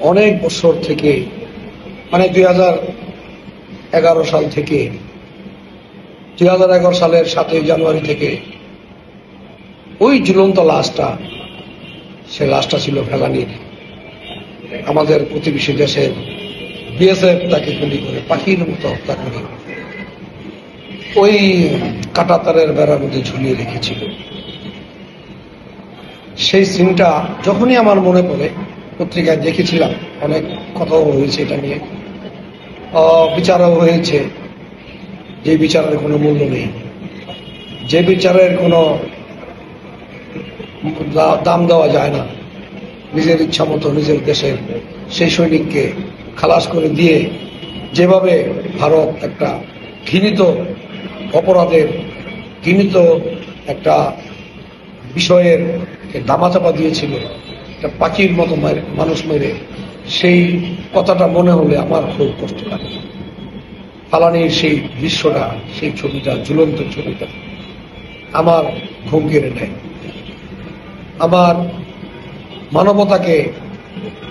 অনেক বছর থেকে, মানে 2011 সাল থেকে, 2011 সালের 7ই জানুয়ারি থেকে ওই ঝুলন্ত লাশটা, সে লাশটা ছিল ফেলানির। আমাদের প্রতিবেশী দেশের বিএসএফ তাকে গুলি করে পাখির মতো হত্যা করে ওই কাঁটাতারের বেড়ার মধ্যে ঝুলিয়ে রেখেছিল। সেই সিনটা যখনই আমার মনে পড়ে, পত্রিকায় দেখেছিলাম, অনেক কথাও হয়েছে এটা নিয়ে, বিচারও হয়েছে, যে বিচারের কোনো মূল্য নেই, যে বিচারের কোনো দাম দেওয়া যায় না। নিজের ইচ্ছা মতো নিজের দেশের সেই সৈনিককে খালাস করে দিয়ে যেভাবে ভারত একটা ঘৃণিত অপরাধের, ঘৃণিত একটা বিষয়ের দামাচাপা দিয়েছিল, একটা পাখির মতো মানুষ মেরে, সেই কথাটা মনে হলে আমার খুব কষ্ট লাগে। ফালানির সেই দৃশ্যটা, সেই ছবিটা, ঝুলন্ত ছবিটা আমার ঘুম কেড়ে নেয়, আমার মানবতাকে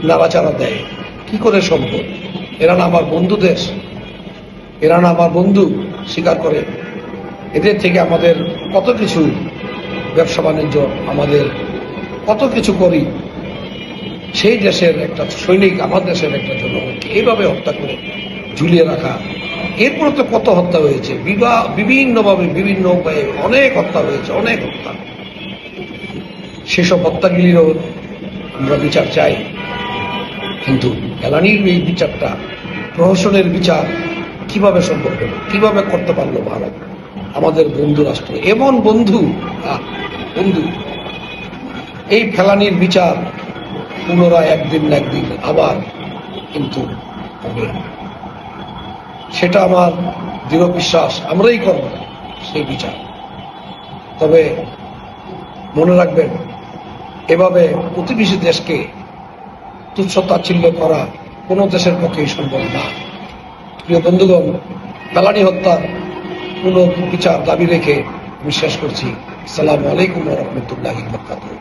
নাড়াচাড়া দেয়। কি করে সম্ভব? এরা না আমার বন্ধু দেশ, এরা না আমার বন্ধু? স্বীকার করে এদের থেকে আমাদের কত কিছু ব্যবসা বাণিজ্য, আমাদের কত কিছু করি। সেই দেশের একটা সৈনিক আমার দেশের একটা জনগণকে এইভাবে হত্যা করে ঝুলিয়ে রাখা। এরপরে তো কত হত্যা হয়েছে, বিভিন্নভাবে বিভিন্ন উপায়ে অনেক হত্যা হয়েছে, অনেক হত্যা। সেসব হত্যাগুলিরও আমরা বিচার চাই, কিন্তু ফেলানির এই বিচারটা, প্রহসনের বিচার কিভাবে সম্ভব হলো, কিভাবে করতে পারলো ভারত, আমাদের বন্ধু রাষ্ট্র, এমন বন্ধু বন্ধু। এই ফেলানির বিচার পুনরায় একদিন না একদিন আবার কিন্তু হবে, সেটা আমার দৃঢ় বিশ্বাস। আমরাই করব সেই বিচার। তবে মনে রাখবেন, এভাবে প্রতিবেশী দেশকে তুচ্ছ তাচ্ছিল্য করা কোন দেশের পক্ষেই সম্ভব না। প্রিয় বন্ধুগণ, ফেলানি হত্যার পুনঃ বিচার দাবি রেখে আমি শেষ করছি। আসসালামু আলাইকুম ওয়া রাহমাতুল্লাহি ওয়া বারাকাতুহু।